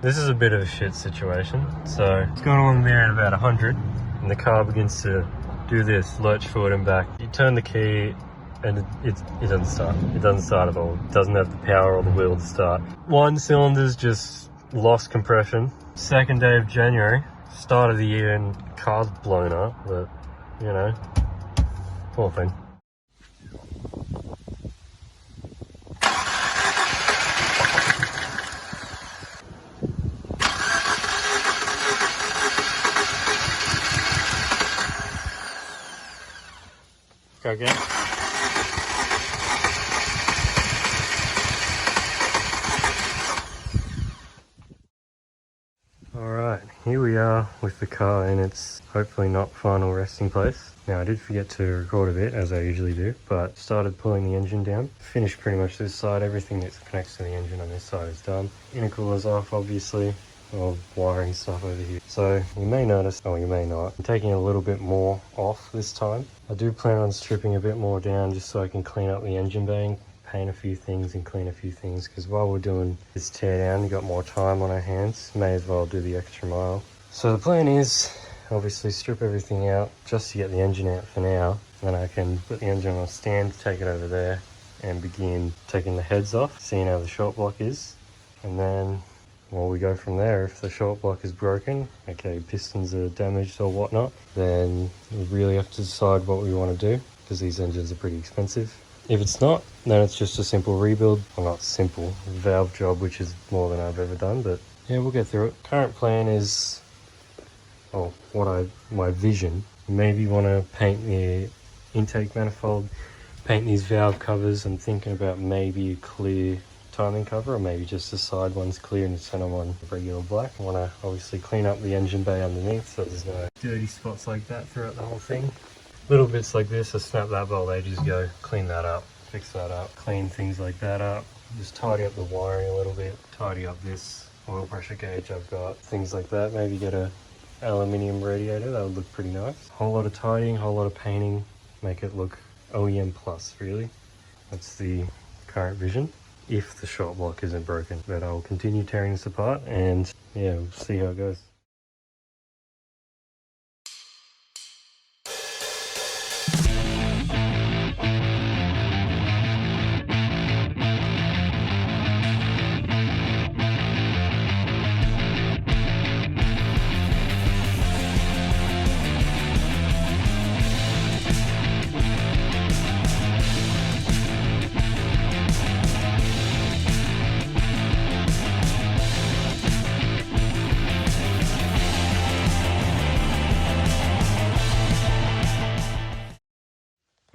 this is a bit of a shit situation. So it's going along there at about 100 and the car begins to do this, lurch forward and back. You turn the key and it doesn't start. It doesn't start at all. It doesn't have the power or the wheel to start. One cylinder's just lost compression. Second day of January, start of the year, and car's blown up, but you know, poor thing. Go again. Alright, here we are with the car in its hopefully not final resting place. Now I did forget to record a bit, as I usually do, but started pulling the engine down. Finished pretty much this side. Everything that connects to the engine on this side is done. Intercooler's off, obviously. Of wiring stuff over here. So you may notice, or you may not, I'm taking a little bit more off this time. I do plan on stripping a bit more down just so I can clean up the engine bay, paint a few things and clean a few things, because while we're doing this tear down, we've got more time on our hands. May as well do the extra mile. So the plan is obviously strip everything out just to get the engine out for now. Then I can put the engine on a stand, take it over there and begin taking the heads off, seeing how the short block is. And then well, we go from there. If the short block is broken, okay, pistons are damaged or whatnot, then we really have to decide what we want to do, because these engines are pretty expensive. If it's not, then it's just a simple rebuild. Well, not simple, valve job, which is more than I've ever done, but yeah, we'll get through it. Current plan is, oh, my vision, maybe want to paint the intake manifold, paint these valve covers. I'm thinking about maybe a clear timing cover, or maybe just the side one's clear and turn them on regular black. I want to obviously clean up the engine bay underneath so there's no dirty spots like that throughout the whole thing. Little bits like this, I snapped that bolt ages ago, clean that up, fix that up, clean things like that up, just tidy up the wiring a little bit, tidy up this oil pressure gauge I've got, things like that. Maybe get a aluminium radiator, that would look pretty nice. Whole lot of tidying, whole lot of painting, make it look OEM plus, really. That's the current vision, if the short block isn't broken. But I'll continue tearing this apart and yeah, we'll see how it goes.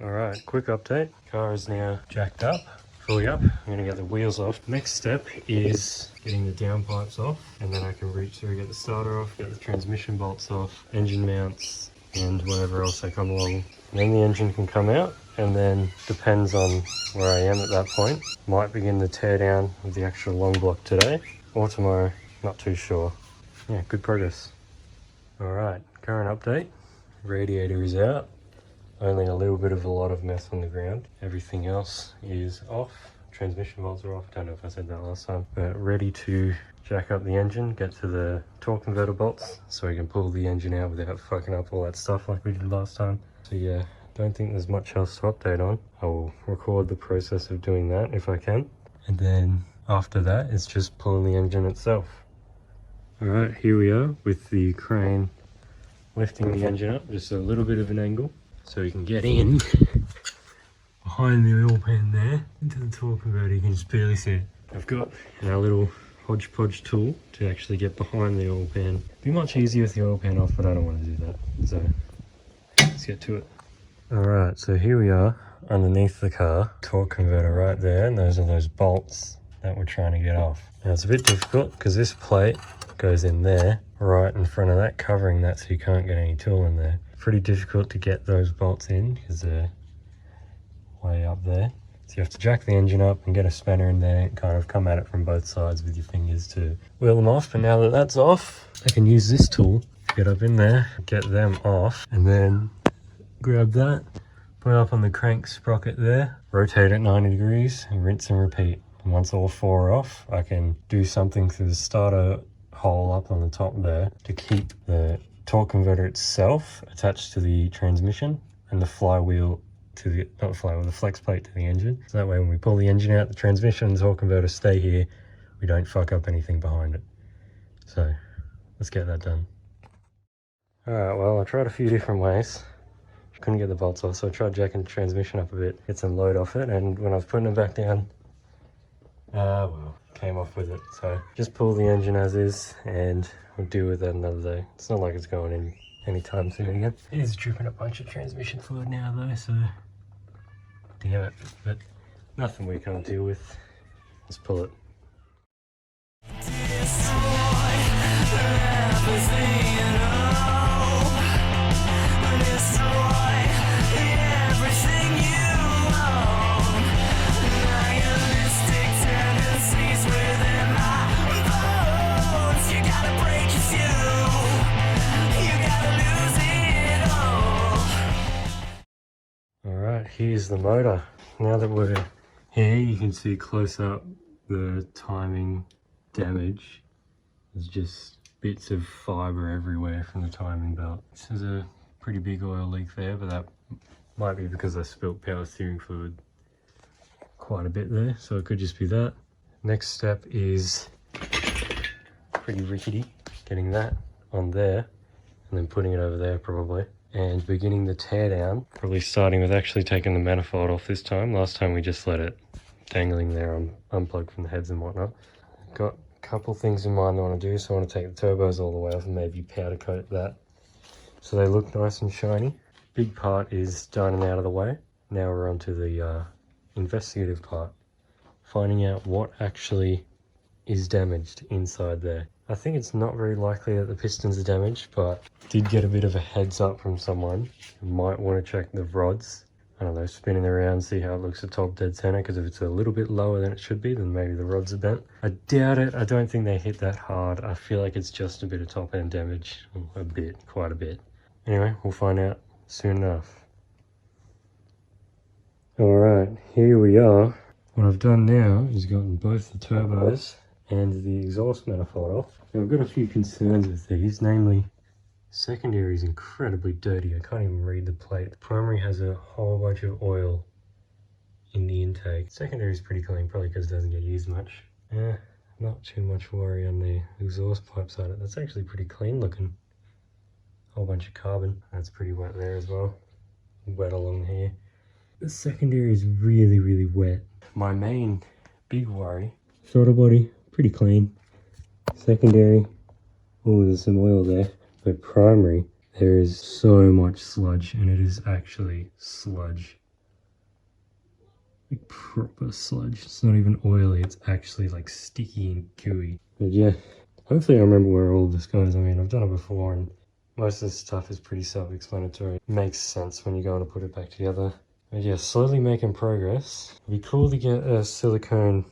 Alright, quick update. Car is now jacked up, fully up. I'm going to get the wheels off. Next step is getting the downpipes off, and then I can reach through, get the starter off, get the transmission bolts off, engine mounts, and whatever else they come along. And then the engine can come out, and then depends on where I am at that point. Might begin the tear down of the actual long block today, or tomorrow, not too sure. Yeah, good progress. Alright, current update. Radiator is out. Only a little bit of a lot of mess on the ground. Everything else is off. Transmission bolts are off. Don't know if I said that last time. But ready to jack up the engine, get to the torque converter bolts so we can pull the engine out without fucking up all that stuff like we did last time. So yeah, don't think there's much else to update on. I will record the process of doing that if I can. And then after that, it's just pulling the engine itself. Alright, here we are with the crane lifting the engine up, just a little bit of an angle. So we can get in behind the oil pan there into the torque converter. You can just barely see it. I've got our little hodgepodge tool to actually get behind the oil pan. It'd be much easier with the oil pan off, but I don't want to do that. So let's get to it. Alright, so here we are underneath the car. Torque converter right there, and those are those bolts that we're trying to get off. Now it's a bit difficult because this plate goes in there, right in front of that, covering that so you can't get any tool in there. Pretty difficult to get those bolts in because they're way up there. So you have to jack the engine up and get a spanner in there and kind of come at it from both sides with your fingers to wheel them off. But now that that's off, I can use this tool to get up in there, get them off, and then grab that, put it up on the crank sprocket there, rotate it 90 degrees and rinse and repeat. And once all four are off, I can do something through the starter hole up on the top there to keep the torque converter itself attached to the transmission and the flywheel to the, not the flywheel, the flex plate to the engine. So that way when we pull the engine out, the transmission and the torque converter stay here. We don't fuck up anything behind it. So let's get that done. Alright, well, I tried a few different ways. Couldn't get the bolts off, so I tried jacking the transmission up a bit, get some load off it, and when I was putting it back down, well, came off with it. So just pull the engine as is, and we'll deal with that another day. It's not like it's going in anytime soon again. It is dripping a bunch of transmission fluid now though, so damn it, but nothing we can't deal with. Let's pull it. Alright, here's the motor. Now that we're here, you can see close up the timing damage. There's just bits of fibre everywhere from the timing belt. This is a pretty big oil leak there, but that might be because I spilt power steering fluid quite a bit there, so it could just be that. Next step is pretty rickety, getting that on there and then putting it over there probably, and beginning the teardown, probably starting with actually taking the manifold off this time. Last time we just let it dangling there unplugged from the heads and whatnot. Got a couple things in mind I want to do, so I want to take the turbos all the way off and maybe powder coat that so they look nice and shiny. Big part is done and out of the way. Now we're on to the investigative part, finding out what actually is damaged inside there. I think it's not very likely that the pistons are damaged, but did get a bit of a heads up from someone who might want to check the rods. I don't know, spinning around, see how it looks at top dead center, because if it's a little bit lower than it should be, then maybe the rods are bent. I doubt it. I don't think they hit that hard. I feel like it's just a bit of top end damage. A bit, quite a bit. Anyway, we'll find out soon enough. Alright, here we are. What I've done now is gotten both the turbos and the exhaust manifold off. Now, I've got a few concerns with these, namely secondary is incredibly dirty. I can't even read the plate. The primary has a whole bunch of oil in the intake. Secondary is pretty clean, probably because it doesn't get used much. Not too much worry on the exhaust pipe side. That's actually pretty clean looking. Whole bunch of carbon. That's pretty wet there as well. Wet along here. The secondary is really, really wet. My main big worry, throttle body, pretty clean. Secondary, oh, there's some oil there. But primary, there is so much sludge, and it is actually sludge. Like proper sludge. It's not even oily, it's actually like sticky and gooey. But yeah, hopefully I remember where all of this goes. I mean, I've done it before, and most of this stuff is pretty self-explanatory. Makes sense when you go to put it back together. But yeah, slowly making progress. It'd be cool to get a silicone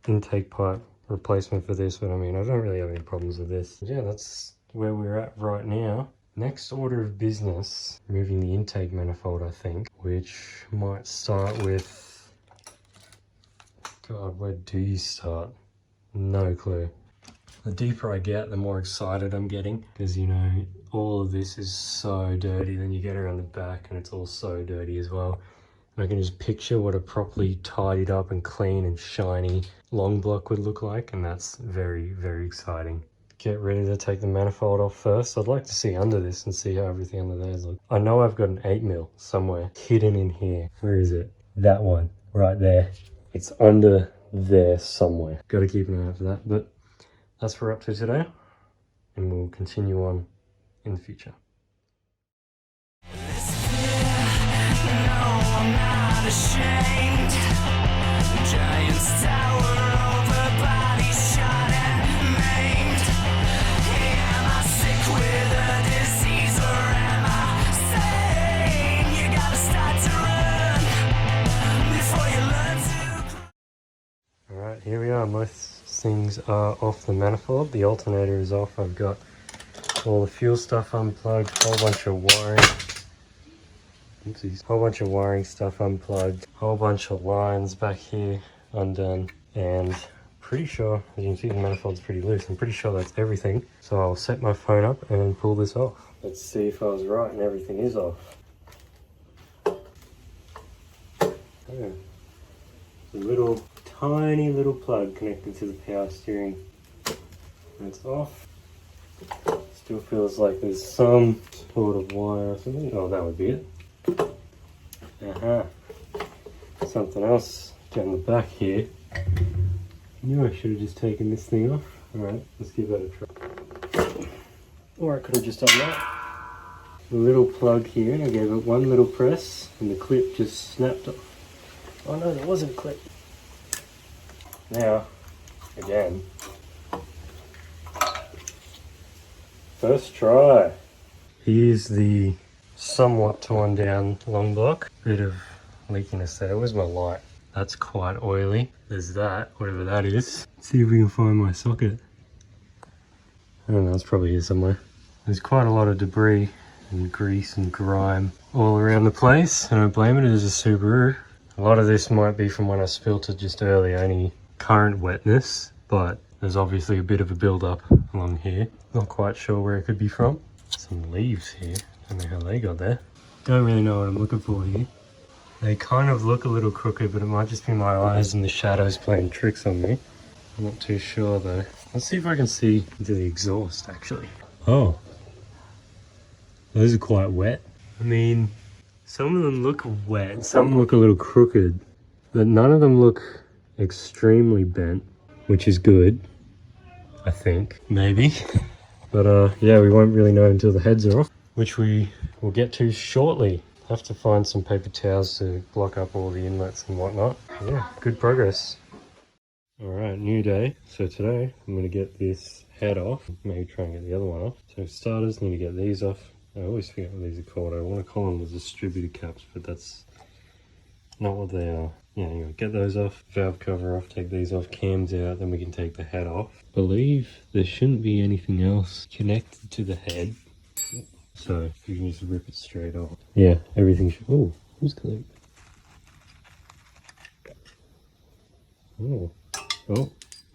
intake pipe replacement for this, but I mean, I don't really have any problems with this. But yeah, that's where we're at right now. Next order of business, removing the intake manifold, I think, which might start with, God, where do you start? No clue. The deeper I get, the more excited I'm getting, because you know, all of this is so dirty. Then you get around the back and it's all so dirty as well. And I can just picture what a properly tidied up and clean and shiny long block would look like, and that's very, very exciting. Get ready to take the manifold off first. I'd like to see under this and see how everything under there looks. I know I've got an 8mm somewhere hidden in here. Where is it? That one right there. It's under there somewhere. Got to keep an eye out for that. But that's what we're up to today, and we'll continue on in the future. I'm not ashamed. Giants tower over bodies shot and maimed. Am I sick with a disease, or am I sane? You gotta start to run before you learn to. Alright, here we are. Most things are off the manifold. The alternator is off. I've got all the fuel stuff unplugged, whole bunch of wiring. Oopsies. Whole bunch of wiring stuff unplugged, whole bunch of lines back here undone, and pretty sure, as you can see, the manifold's pretty loose. I'm pretty sure that's everything. So I'll set my phone up and pull this off. Let's see if I was right and everything is off. Yeah. A little, tiny little plug connected to the power steering. It's off. Still feels like there's some sort of wire or something. Oh, that would be it. Something else down the back here. Knew I should have just taken this thing off. Alright, let's give that a try. Or I could have just done that. A little plug here, and I gave it one little press, and the clip just snapped off. Oh no, there wasn't a clip. Now, again, first try. Here's the somewhat torn down long block. Bit of leakiness there. Where's my light? That's quite oily. There's that, whatever that is. Let's see if we can find my socket. I don't know, it's probably here somewhere. There's quite a lot of debris and grease and grime all around the place. I don't blame it, it is a Subaru. A lot of this might be from when I spilt it just earlier, any current wetness, but there's obviously a bit of a build-up along here. Not quite sure where it could be from. Some leaves here, don't know how they got there. Don't really know what I'm looking for here. They kind of look a little crooked, but it might just be my eyes and the shadows playing tricks on me. I'm not too sure though. Let's see if I can see into the exhaust actually. Oh, those are quite wet. I mean, some of them look wet, some look a little crooked, but none of them look extremely bent, which is good, I think, maybe. But yeah, we won't really know until the heads are off, which we will get to shortly. Have to find some paper towels to block up all the inlets and whatnot. Yeah, good progress. Alright, new day. So today I'm going to get this head off, maybe try and get the other one off. So starters, need to get these off. I always forget what these are called. I want to call them the distributor caps, but that's not what they are. Yeah, anyway, get those off, valve cover off, take these off, cams out, then we can take the head off. I believe there shouldn't be anything else connected to the head, so you can just rip it straight off. Yeah, everything should... Oh, who's clipped? Oh,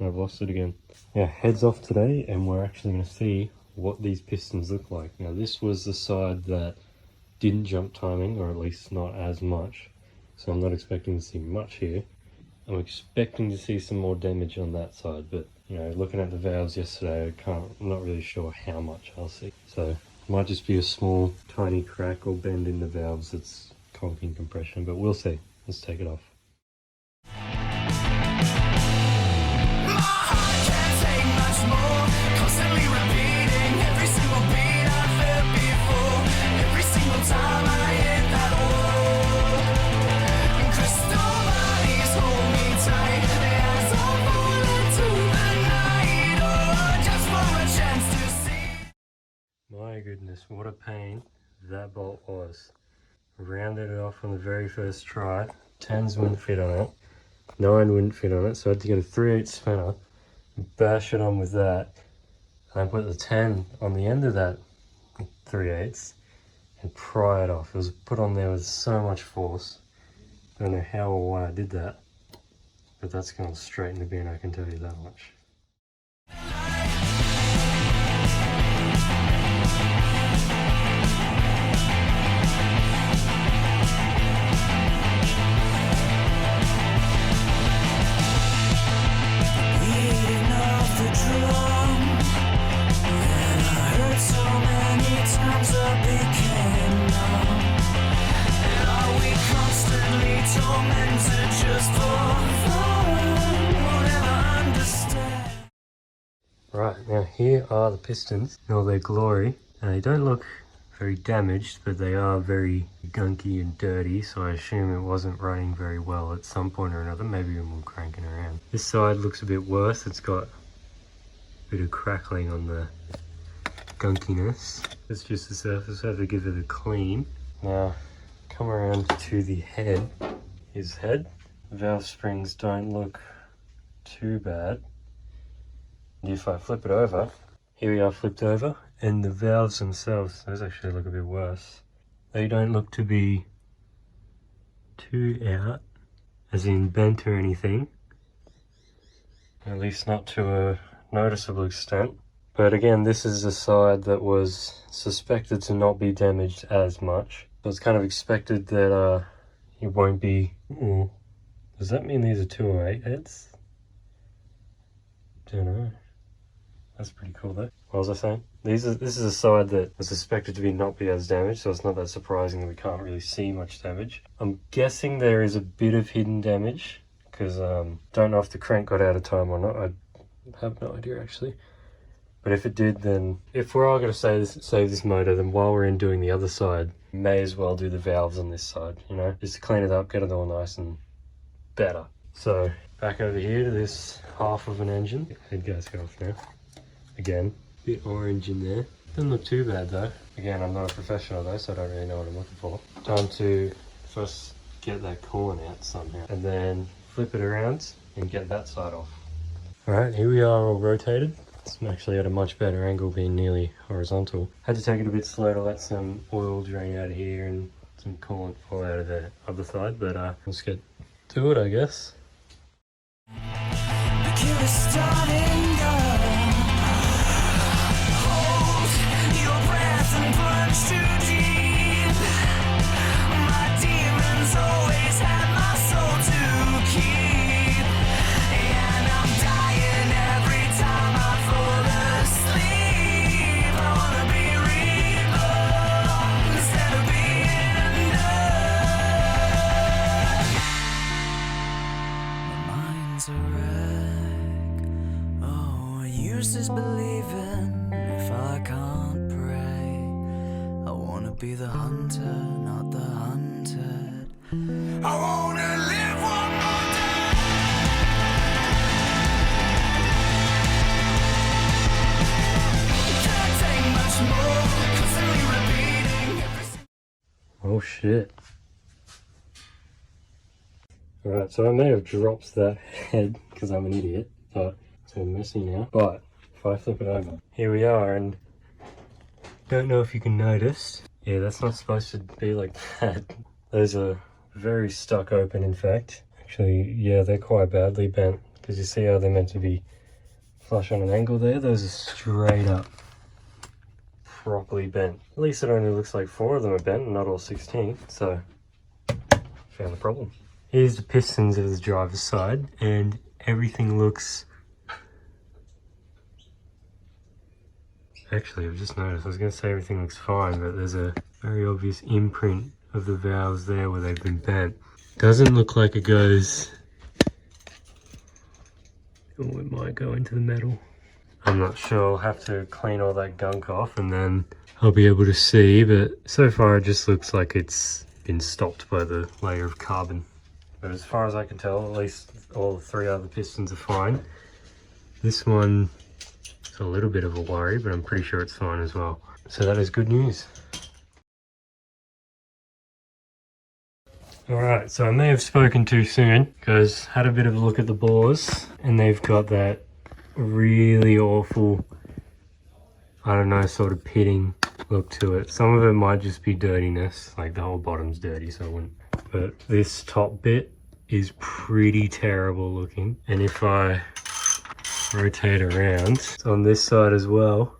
I've lost it again. Yeah, head's off today, and we're actually going to see what these pistons look like. Now, this was the side that didn't jump timing, or at least not as much. So I'm not expecting to see much here. I'm expecting to see some more damage on that side, but you know, looking at the valves yesterday, I'm not really sure how much I'll see. So it might just be a small, tiny crack or bend in the valves that's conking compression, but we'll see. Let's take it off. My goodness, what a pain that bolt was. Rounded it off on the very first try. 10s wouldn't fit on it, 9 wouldn't fit on it, so I had to get a 3/8 spinner, bash it on with that, and I put the 10 on the end of that 3/8 and pry it off. It was put on there with so much force. I don't know how or why I did that, but that's going straight in the bin, I can tell you that much. Right, now here are the pistons in all their glory. Now they don't look very damaged, but they are very gunky and dirty, so I assume it wasn't running very well at some point or another, maybe when we're cranking around. This side looks a bit worse. It's got a bit of crackling on the gunkiness. It's just the surface, I have to give it a clean. Now, come around to the head. Here's the head. Valve springs don't look too bad. If I flip it over, here we are flipped over, and the valves themselves, those actually look a bit worse. They don't look to be too out, as in bent or anything. At least not to a noticeable extent. But again, this is a side that was suspected to not be damaged as much. So it's kind of expected that it won't be... Does that mean these are 208 heads? Don't know. That's pretty cool though. What was I saying? This is a side that was suspected to not be as damaged, so it's not that surprising that we can't really see much damage. I'm guessing there is a bit of hidden damage, because don't know if the crank got out of time or not. I have no idea actually. But if it did, then if we're all going to save this motor, then while we're in doing the other side, may as well do the valves on this side, you know, just to clean it up, get it all nice and better. So back over here to this half of an engine. Head gas go off now. Again, bit orange in there. Doesn't look too bad though. Again, I'm not a professional though, so I don't really know what I'm looking for. Time to first get that corn out somehow, and then flip it around and get that side off. All right, here we are all rotated. It's actually at a much better angle, being nearly horizontal. Had to take it a bit slow to let some oil drain out of here and some coolant fall out of the other side, but let's get to it, I guess. Believing if I can't pray, I wanna be the hunter, not the hunted. I wanna live one more day. Can't take much more, constantly repeating every... Oh shit. Alright, so I may have dropped that head because I'm an idiot, but it's all messy now. But if I flip it over, here we are, and don't know if you can notice. Yeah, that's not supposed to be like that. Those are very stuck open, in fact. Actually, yeah, they're quite badly bent, because you see how they're meant to be flush on an angle there? Those are straight up properly bent. At least it only looks like 4 of them are bent and not all 16, so found the problem. Here's the pistons of the driver's side, and everything looks... Actually, I've just noticed, I was going to say everything looks fine, but there's a very obvious imprint of the valves there where they've been bent. Doesn't look like it goes... Oh, it might go into the metal. I'm not sure, I'll have to clean all that gunk off and then I'll be able to see, but so far it just looks like it's been stopped by the layer of carbon. But as far as I can tell, at least all 3 other pistons are fine. This one... a little bit of a worry, but I'm pretty sure it's fine as well. So that is good news. Alright, so I may have spoken too soon, because had a bit of a look at the bores, and they've got that really awful, I don't know, sort of pitting look to it. Some of it might just be dirtiness, like the whole bottom's dirty, so I wouldn't. But this top bit is pretty terrible looking, and if I rotate around, it's on this side as well,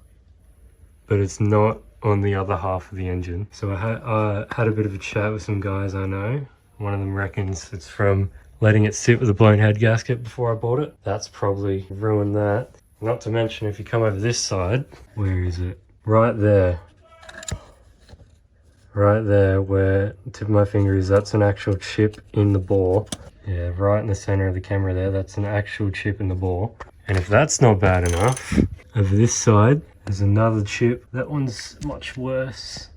but it's not on the other half of the engine. So I had a bit of a chat with some guys I know. One of them reckons it's from letting it sit with a blown head gasket before I bought it. That's probably ruined that. Not to mention, if you come over this side, where is it? Right there. Right there where the tip of my finger is, that's an actual chip in the bore. Yeah, right in the center of the camera there, that's an actual chip in the bore. And if that's not bad enough, over this side, there's another chip. That one's much worse.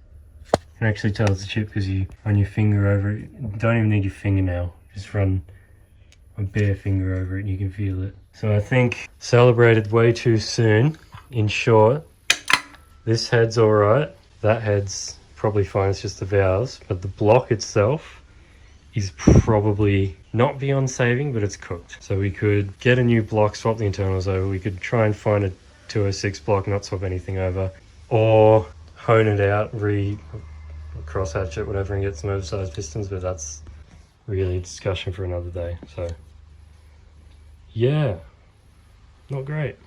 You can actually tell it's a chip because you run your finger over it. You don't even need your fingernail. Just run a bare finger over it and you can feel it. So I think celebrated way too soon. In short, this head's all right. That head's probably fine, it's just the valves. But the block itself is probably not beyond saving, but it's cooked. So we could get a new block, swap the internals over. We could try and find a 206 block, not swap anything over, or hone it out, crosshatch it, whatever, and get some oversized pistons, but that's really a discussion for another day. So yeah, Not great.